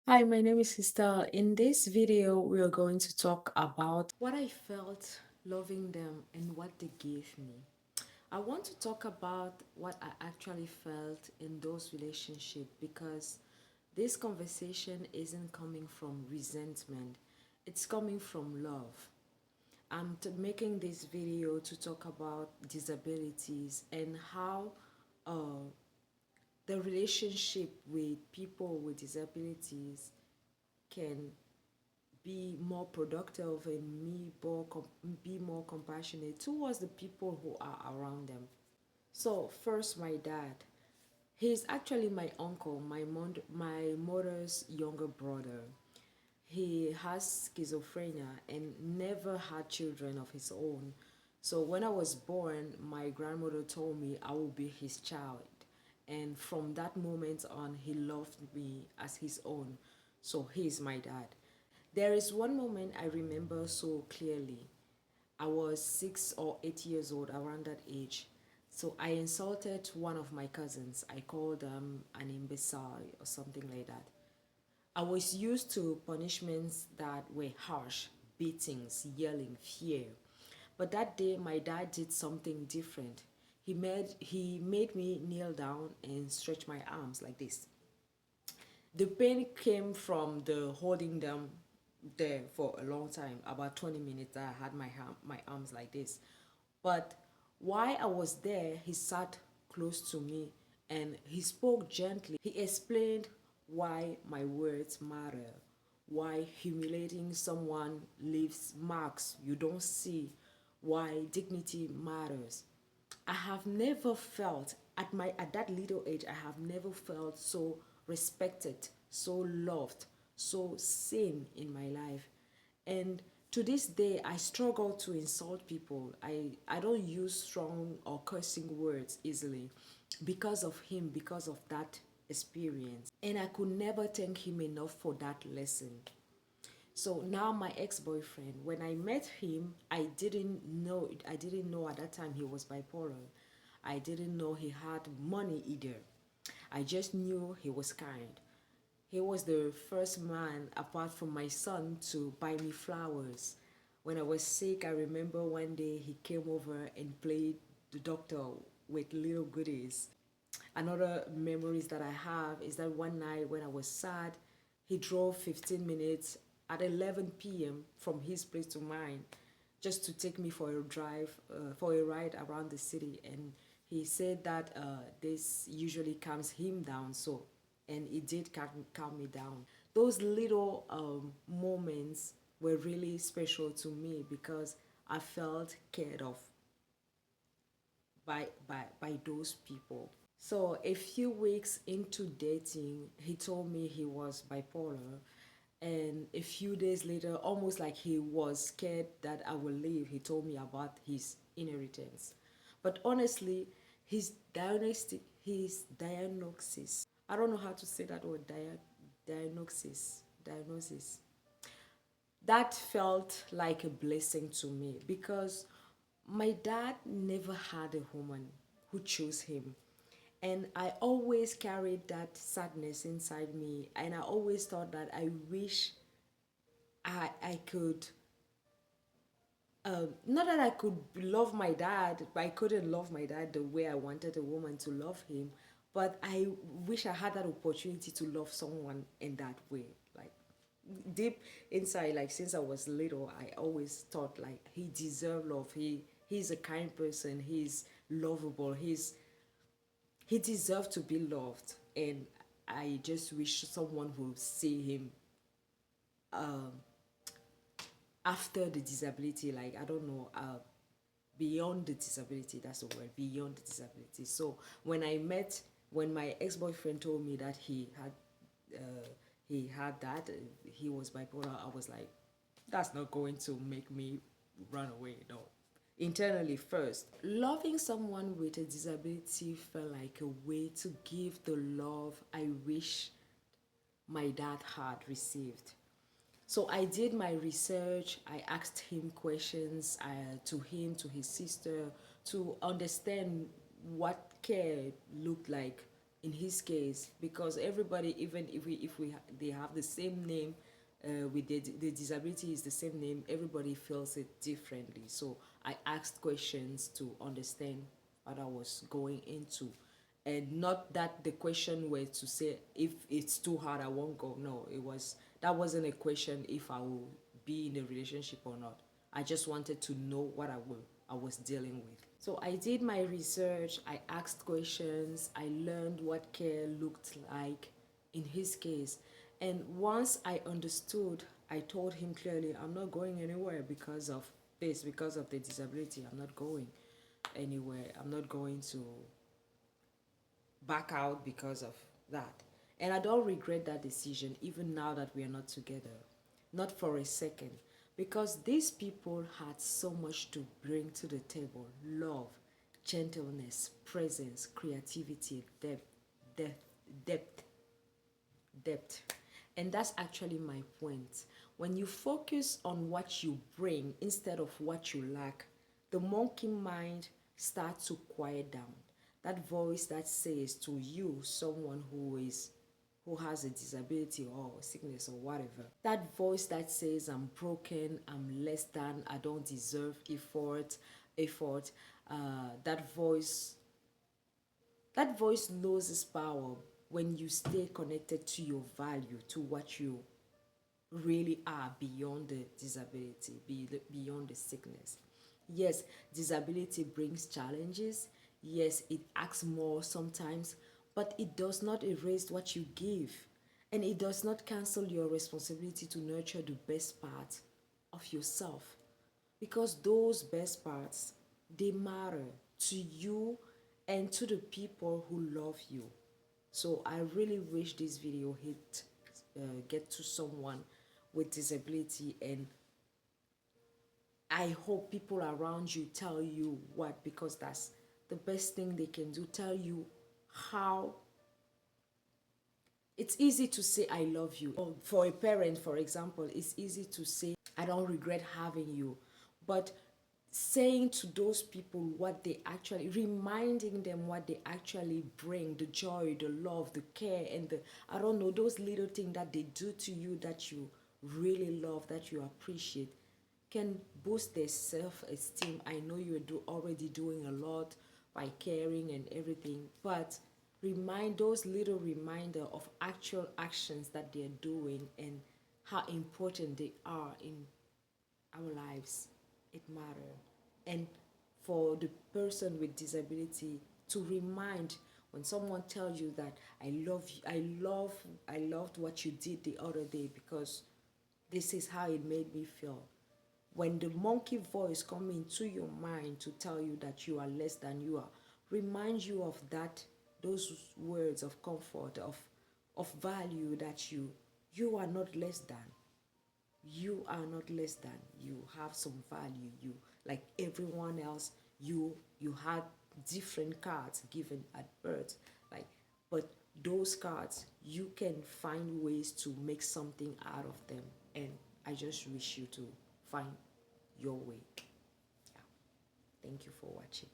Hi, my name is Sister. In this video, we are going to talk about what I felt loving them and what they gave me. I want to talk about what I actually felt in those relationships because this conversation isn't coming from resentment, it's coming from love. I'm making this video to talk about disabilities and how uh, the relationship with people with disabilities can be more productive and be more compassionate towards the people who are around them. So first, my dad. He's actually my uncle, my mother's younger brother. He has schizophrenia and never had children of his own. So when I was born, my grandmother told me I will be his child. And from that moment on, he loved me as his own. So he's my dad. There is one moment I remember so clearly. I was 6 or 8 years old, around that age. So I insulted one of my cousins. I called them an imbecile or something like that. I was used to punishments that were harsh, beatings, yelling, fear. But that day my dad did something different. He made me kneel down and stretch my arms like this. The pain came from the holding them there for a long time, about 20 minutes. I had my arms like this. But while I was there, he sat close to me and he spoke gently. He explained why my words matter, why humiliating someone leaves marks you don't see, why dignity matters. I have never felt at that little age, I have never felt so respected, so loved, so seen in my life. And to this day I struggle to insult people. I don't use strong or cursing words easily because of him, because of that experience. And I could never thank him enough for that lesson. So now my ex-boyfriend, when I met him, I didn't know at that time he was bipolar. I didn't know he had money either. I just knew he was kind. He was the first man apart from my son to buy me flowers. When I was sick, I remember one day he came over and played the doctor with little goodies. Another memories that I have is that one night when I was sad, he drove 15 minutes at 11 p.m. from his place to mine just to take me for a drive, for a ride around the city. And he said that this usually calms him down. So, and it did calm me down. Those little moments were really special to me because I felt cared of by those people. So a few weeks into dating, he told me he was bipolar. And a few days later, almost like he was scared that I would leave, he told me about his inheritance. But honestly, his diagnosis, I don't know how to say that word, diagnosis, that felt like a blessing to me because my dad never had a woman who chose him. And I always carried that sadness inside me. And I always thought that I wish I could, not that I could love my dad, but I couldn't love my dad the way I wanted a woman to love him. But I wish I had that opportunity to love someone in that way. Like deep inside, like since I was little, I always thought like he deserved love. He's a kind person. He's lovable. He deserved to be loved. And I just wish someone would see him after the disability. Like I don't know, beyond the disability. That's the word. Beyond the disability. So when my ex-boyfriend told me that he had that, he was bipolar, I was like, that's not going to make me run away. No. Internally first, loving someone with a disability felt like a way to give the love I wish my dad had received. So I did my research. I asked him questions, to him, to his sister, to understand what care looked like in his case, because everybody, even if they have the same name, with the disability is the same name, everybody feels it differently. So I asked questions to understand what I was going into, and not that the question were to say if it's too hard I won't go. No, that wasn't a question if I will be in a relationship or not. I just wanted to know what I was dealing with. So I did my research, I asked questions, I learned what care looked like in his case. And once I understood, I told him clearly, I'm not going anywhere because of this, because of the disability. I'm not going anywhere. I'm not going to back out because of that. And I don't regret that decision, even now that we are not together. Not for a second. Because these people had so much to bring to the table: love, gentleness, presence, creativity, depth, depth, depth. And that's actually my point. When you focus on what you bring instead of what you lack, the monkey mind starts to quiet down. That voice that says to you, someone who has a disability or sickness or whatever, that voice that says I'm broken, I'm less than, I don't deserve effort, that voice loses power when you stay connected to your value, to what you really are beyond the disability, beyond the sickness. Yes, disability brings challenges. Yes, it asks more sometimes, but it does not erase what you give. And it does not cancel your responsibility to nurture the best part of yourself. Because those best parts, they matter to you and to the people who love you. So I really wish this video get to someone with disability, and I hope people around you tell you what, because that's the best thing they can do. Tell you how. It's easy to say I love you. For a parent, for example, it's easy to say I don't regret having you. But saying to those people what they actually, reminding them what they actually bring, the joy, the love, the care, and the, I don't know, those little things that they do to you that you really love, that you appreciate, can boost their self-esteem. I know you're already doing a lot by caring and everything, but remind those little reminder of actual actions that they're doing and how important they are in our lives. It matters. And for the person with disability to remind, when someone tells you that I love you, I loved what you did the other day because this is how it made me feel. When the monkey voice comes into your mind to tell you that you are less than you are, remind you of that, those words of comfort, of value, that you are not less than. You are not less than. You have some value. You, like everyone else, you had different cards given at birth, like, but those cards, you can find ways to make something out of them. And I just wish you to find your way. Yeah. Thank you for watching.